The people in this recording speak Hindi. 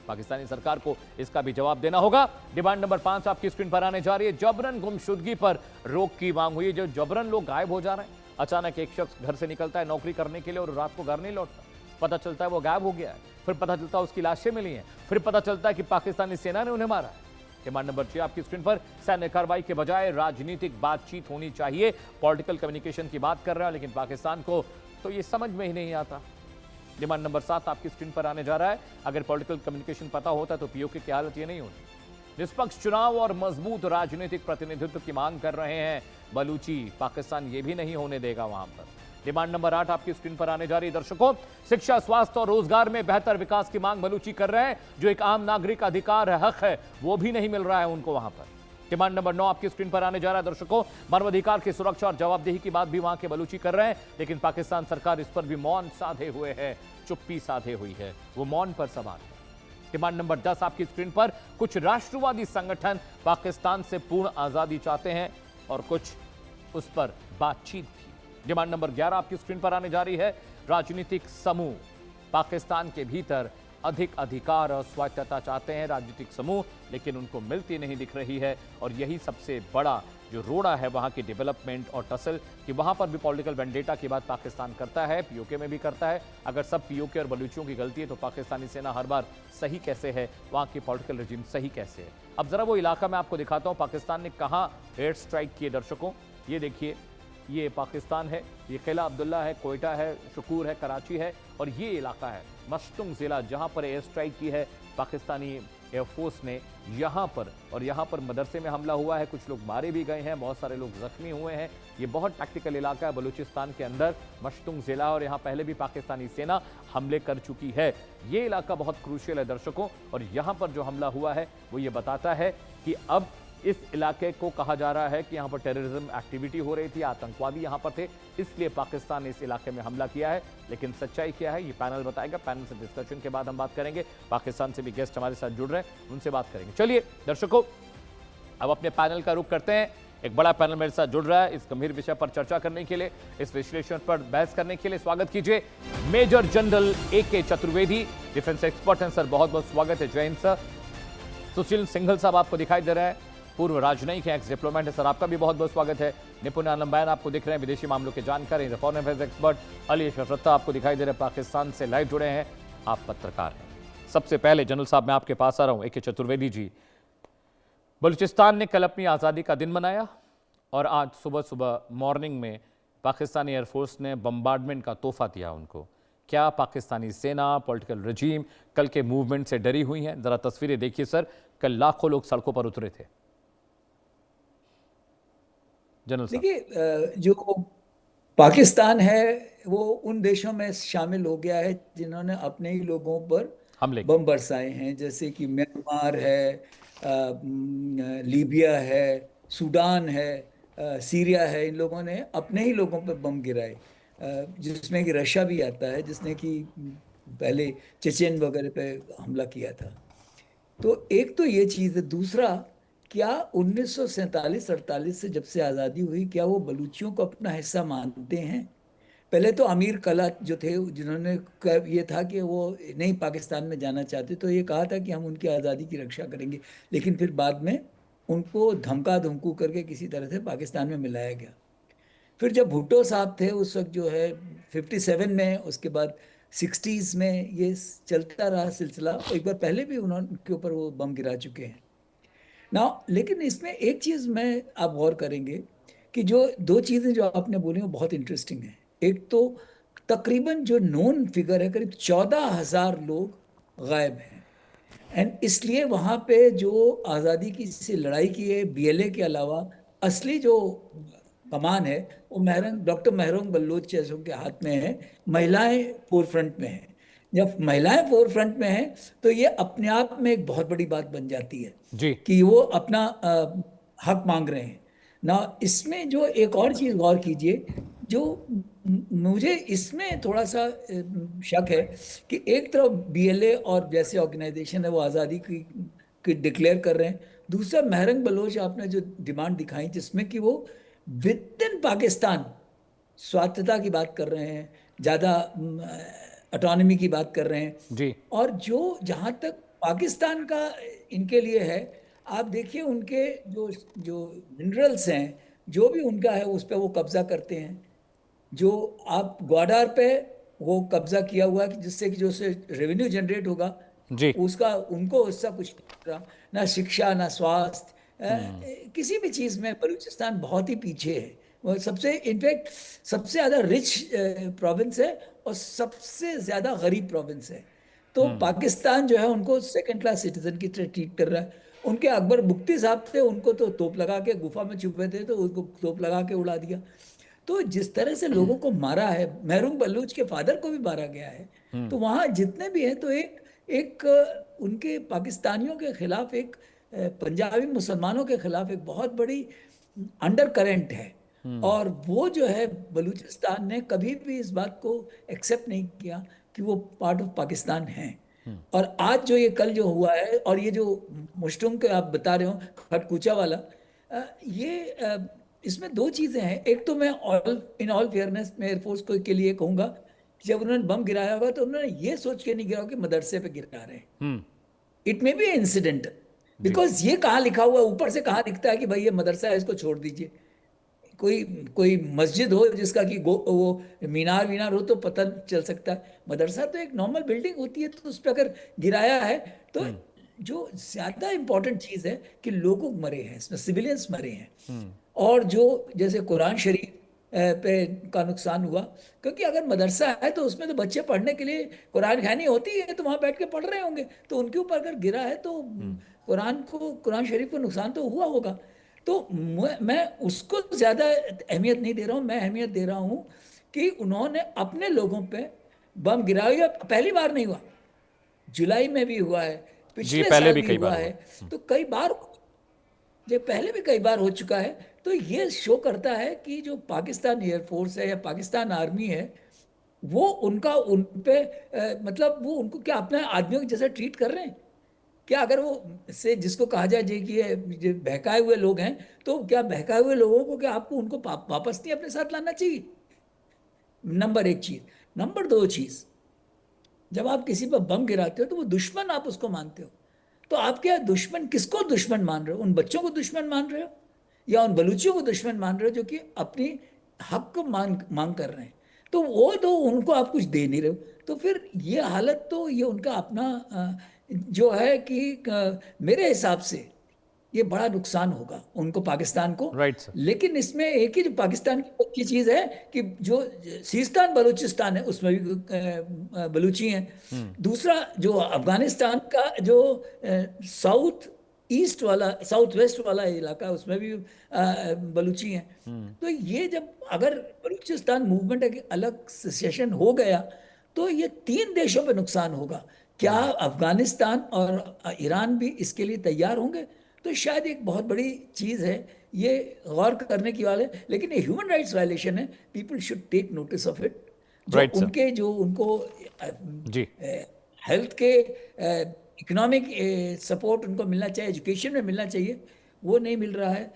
पाकिस्तानी सरकार को इसका भी जवाब देना होगा। डिमांड नंबर 5 आपकी स्क्रीन पर आने जा रही है। जबरन गुमशुदगी पर रोक की मांग हुई है। जो जबरन लोग गायब हो जा रहे हैं, अचानक एक शख्स घर से निकलता है नौकरी करने के लिए और रात को घर नहीं लौटता, पता चलता है वो गायब हो गया है, फिर पता चलता है उसकी लाशें मिली हैं, फिर पता चलता है कि पाकिस्तानी सेना ने उन्हें मारा है। डिमांड नंबर 6 आपकी स्क्रीन पर, सैन्य कार्रवाई के बजाय राजनीतिक बातचीत होनी चाहिए। पॉलिटिकल कम्युनिकेशन की बात कर रहे हैं, लेकिन पाकिस्तान को तो ये समझ में ही नहीं आता। डिमांड नंबर 7 आपकी स्क्रीन पर आने जा रहा है। अगर पॉलिटिकल कम्युनिकेशन पता होता तो पीओके की हालत ये नहीं होती। निष्पक्ष चुनाव और मजबूत राजनीतिक प्रतिनिधित्व की मांग कर रहे हैं बलूची। पाकिस्तान ये भी नहीं होने देगा वहां पर। डिमांड नंबर 8 आपकी स्क्रीन पर आने जा रही है। दर्शकों, शिक्षा, स्वास्थ्य और रोजगार में बेहतर विकास की मांग बलूची कर रहे हैं। जो एक आम नागरिक अधिकार है, हक है, वो भी नहीं मिल रहा है उनको वहां पर। डिमांड नंबर 9 आपकी स्क्रीन पर आने जा रहा है। दर्शकों, मानवाधिकार की सुरक्षा और जवाबदेही की बात भी वहां के बलूची कर रहे हैं, लेकिन पाकिस्तान सरकार इस पर भी मौन साधे हुए है, चुप्पी साधे हुई है, वो मौन पर सवार है। डिमांड नंबर 10 आपकी स्क्रीन पर, कुछ राष्ट्रवादी संगठन पाकिस्तान से पूर्ण आजादी चाहते हैं और कुछ उस पर बातचीत भी। डिमांड नंबर 11 आपकी स्क्रीन पर आने जा रही है। राजनीतिक समूह पाकिस्तान के भीतर अधिक अधिकार और स्वायत्तता चाहते हैं राजनीतिक समूह, लेकिन उनको मिलती नहीं दिख रही है। और यही सबसे बड़ा जो रोड़ा है वहां की डेवलपमेंट और टसल, कि वहां पर भी पॉलिटिकल वेंडेटा की बात पाकिस्तान करता है, पीओके में भी करता है। अगर सब पीओके और बलूचियों की गलती है तो पाकिस्तानी सेना हर बार सही कैसे है, वहां की पॉलिटिकल रिजीम सही कैसे है। अब जरा वो इलाका मैं आपको दिखाता हूं पाकिस्तान ने कहां एयर स्ट्राइक किए। दर्शकों, ये देखिए, ये पाकिस्तान है, ये किला अब्दुल्ला है, कोयटा है, शकूर है, कराची है, और ये इलाका है मशतुंग जिला जहां पर एयर स्ट्राइक की है पाकिस्तानी एयरफोर्स ने यहाँ पर। और यहाँ पर मदरसे में हमला हुआ है, कुछ लोग मारे भी गए हैं, बहुत सारे लोग जख्मी हुए हैं। ये बहुत टैक्टिकल इलाका है बलूचिस्तान के अंदर, मशतुंग जिला, और यहाँ पहले भी पाकिस्तानी सेना हमले कर चुकी है। ये इलाका बहुत क्रूशियल है दर्शकों, और यहाँ पर जो हमला हुआ है वो ये बताता है कि अब इस इलाके को कहा जा रहा है कि यहाँ पर टेररिज्म एक्टिविटी हो रही थी, आतंकवादी यहाँ पर थे, इसलिए पाकिस्तान ने इस इलाके में हमला किया है। लेकिन सच्चाई क्या है ये पैनल बताएगा। पैनल से डिस्कशन के बाद हम बात करेंगे। पाकिस्तान से भी गेस्ट हमारे साथ जुड़ रहे हैं, उनसे बात करेंगे। चलिए दर्शकों, अब अपने पैनल का रुख करते हैं। एक बड़ा पैनल मेरे साथ जुड़ रहा है इस गंभीर विषय पर चर्चा करने के लिए, इस विश्लेषण पर बहस करने के लिए। स्वागत कीजिए major general AK Chaturvedi, defence expert हैं सर, बहुत बहुत स्वागत है। जय हिंद सर। सुशील सिंघल साहब आपको दिखाई दे रहे हैं, पूर्व राजनयिक है, एक्स डिप्लोमेट है सर, आपका भी बहुत बहुत स्वागत है। निपुण आलम बयान आपको दिख रहे हैं, विदेशी मामलों के जानकार, foreign affairs expert. Ali Ashraf Ratta आपको दिखाई दे रहे हैं, पाकिस्तान से लाइव जुड़े हैं, आप पत्रकार हैं। सबसे पहले जनरल साहब मैं आपके पास आ रहा हूं। AK चतुर्वेदी जी, बलूचिस्तान ने कल अपनी आज़ादी का दिन मनाया और आज सुबह सुबह मॉर्निंग में पाकिस्तानी एयरफोर्स ने बम्बार्डमेंट का तोहफा दिया उनको। क्या पाकिस्तानी सेना, पॉलिटिकल रजीम कल के मूवमेंट से डरी हुई हैं? जरा तस्वीरें देखिए सर, कल लाखों लोग सड़कों पर उतरे थे। देखिए, जो पाकिस्तान है वो उन देशों में शामिल हो गया है जिन्होंने अपने ही लोगों पर हमले बम बरसाए हैं, जैसे कि म्यांमार है, लीबिया है, सूडान है, सीरिया है। इन लोगों ने अपने ही लोगों पर बम गिराए, जिसमें कि रशिया भी आता है, जिसने कि पहले चेचेन वगैरह पे हमला किया था। तो एक तो ये चीज़ है। दूसरा, क्या 1947-48 से जब से आज़ादी हुई, क्या वो बलूचियों को अपना हिस्सा मानते हैं? पहले तो अमीर कला जो थे, जिन्होंने ये था कि वो नहीं पाकिस्तान में जाना चाहते, तो ये कहा था कि हम उनकी आज़ादी की रक्षा करेंगे, लेकिन फिर बाद में उनको धमका धमकू करके किसी तरह से पाकिस्तान में मिलाया गया। फिर जब भुट्टो साहब थे उस वक्त जो है 57 में, उसके बाद 60s में ये चलता रहा सिलसिला। एक बार पहले भी उनके ऊपर वो बम गिरा चुके हैं ना। लेकिन इसमें एक चीज़ में आप गौर करेंगे कि जो दो चीज़ें जो आपने बोली वो बहुत इंटरेस्टिंग है। एक तो तकरीबन जो नोन फिगर है, करीब 14,000 लोग गायब हैं। एंड इसलिए वहाँ पे जो आज़ादी की से लड़ाई की है, BLA के अलावा असली जो कमान है वो डॉक्टर महरोंग बल्लोच जैसों के हाथ में है। महिलाएं फोर फ्रंट में हैं। जब महिलाएं फोर फ्रंट में हैं तो ये अपने आप में एक बहुत बड़ी बात बन जाती है जी। कि वो अपना हक मांग रहे हैं ना। इसमें जो एक और चीज़ गौर कीजिए, जो मुझे इसमें थोड़ा सा शक है कि एक तरफ BLA और जैसे ऑर्गेनाइजेशन है वो आज़ादी की डिक्लेयर कर रहे हैं, दूसरा महरंग बलोच आपने जो डिमांड दिखाई जिसमें कि वो विद इन पाकिस्तान स्वायत्तता की बात कर रहे हैं, ज़्यादा ऑटोनॉमी की बात कर रहे हैं। जी। और जो जहाँ तक पाकिस्तान का इनके लिए है। आप देखिए उनके जो जो मिनरल्स हैं, जो भी उनका है उस पर वो कब्जा करते हैं। जो आप ग्वाडार पे वो कब्जा किया हुआ है कि जिससे कि जो से रेवेन्यू जनरेट होगा, जी। उसका उनको उसका कुछ नहीं मिल रहा। ना शिक्षा ना स्वास्थ्य, किसी भी चीज़ में बलूचिस्तान बहुत ही पीछे है। वो सबसे इनफैक्ट सबसे ज़्यादा रिच प्रोविंस है और सबसे ज़्यादा गरीब प्रोविंस है। तो पाकिस्तान जो है उनको सेकंड क्लास सिटीजन की तरह ट्रीट कर रहा है। उनके अकबर बुख्ती साहब थे, उनको तो तोप लगा के गुफा में छुपे थे तो उनको तोप लगा के उड़ा दिया। तो जिस तरह से लोगों को मारा है, महरूम बलूच के फादर को भी मारा गया है। तो वहाँ जितने भी हैं तो एक एक उनके पाकिस्तानियों के खिलाफ एक पंजाबी मुसलमानों के खिलाफ एक बहुत बड़ी अंडर करंट है। और वो जो है बलूचिस्तान ने कभी भी इस बात को एक्सेप्ट नहीं किया कि वो पार्ट ऑफ पाकिस्तान है। और आज जो ये कल जो हुआ है और ये जो मुश्तुम के आप बता रहे हो खटकुचा वाला, ये इसमें दो चीजें हैं। एक तो मैं इन ऑल फेयरनेस में एयरफोर्स को के लिए कहूंगा कि जब उन्होंने बम गिराया होगा तो उन्होंने ये सोच के नहीं गिरा होगा कि मदरसे पे गिरा रहे हैं। Hmm. It may be incident, जी। बिकॉज ये कहाँ लिखा हुआ है, ऊपर से कहाँ दिखता है कि भाई ये मदरसा है इसको छोड़ दीजिए। कोई कोई मस्जिद हो जिसका कि वो मीनार वीनार हो तो पता चल सकता है। मदरसा तो एक नॉर्मल बिल्डिंग होती है, तो उस पर अगर गिराया है तो जो ज्यादा इंपॉर्टेंट चीज है कि लोग मरे हैं, इसमें सिविलियंस मरे हैं। और जो जैसे कुरान शरीफ पे का नुकसान हुआ, क्योंकि अगर मदरसा है तो उसमें तो बच्चे पढ़ने के लिए कुरान खानी होती है, तो वहां बैठ के पढ़ रहे होंगे। तो उनके ऊपर अगर गिरा है तो कुरान शरीफ को नुकसान तो हुआ होगा। तो मैं उसको ज्यादा अहमियत नहीं दे रहा हूँ। मैं अहमियत दे रहा हूँ कि उन्होंने अपने लोगों पे बम गिराया। ये पहली बार नहीं हुआ, जुलाई में भी हुआ है, जी, पिछले पहले साल भी भी कई बार हुआ हुआ है। है। तो कई बार, ये पहले भी कई बार हो चुका है। तो ये शो करता है कि जो पाकिस्तान एयरफोर्स है या पाकिस्तान आर्मी है, वो उनका उन पे मतलब वो उनको क्या अपने आदमियों के जैसा ट्रीट कर रहे हैं क्या? अगर वो से जिसको कहा जाए जे कि ये बहकाए हुए लोग हैं, तो क्या बहकाए हुए लोगों को क्या आपको उनको वापस नहीं अपने साथ लाना चाहिए? नंबर एक चीज। नंबर दो चीज, जब आप किसी पर बम गिराते हो तो वो दुश्मन आप उसको मानते हो। तो आप क्या दुश्मन, किसको दुश्मन मान रहे हो? उन बच्चों को दुश्मन मान रहे हो या उन बलूचियों को दुश्मन मान रहे हो जो कि अपनी हक को मांग मांग कर रहे हैं? तो वो तो उनको आप कुछ दे नहीं रहे हो। तो फिर ये हालत, तो ये उनका अपना जो है कि मेरे हिसाब से ये बड़ा नुकसान होगा उनको, पाकिस्तान को। Right sir. लेकिन इसमें एक ही जो पाकिस्तान की अच्छी चीज है कि जो सीस्तान बलूचिस्तान है उसमें भी बलूची हैं। दूसरा जो अफगानिस्तान का जो साउथ ईस्ट वाला, साउथ वेस्ट वाला इलाका है, उसमें भी बलूची हैं। तो ये जब अगर बलूचिस्तान मूवमेंट एक अलग सेशन हो गया तो ये तीन देशों पे नुकसान होगा। क्या अफगानिस्तान और ईरान भी इसके लिए तैयार होंगे? तो शायद एक बहुत बड़ी चीज है, ये गौर करने की बात है। लेकिन ये ह्यूमन राइट्स वायलेशन है, people should take notice of it. जो राइट सर। उनके जो उनको जी। हेल्थ के इकोनॉमिक सपोर्ट उनको मिलना चाहिए, एजुकेशन में मिलना चाहिए, वो नहीं मिल रहा है।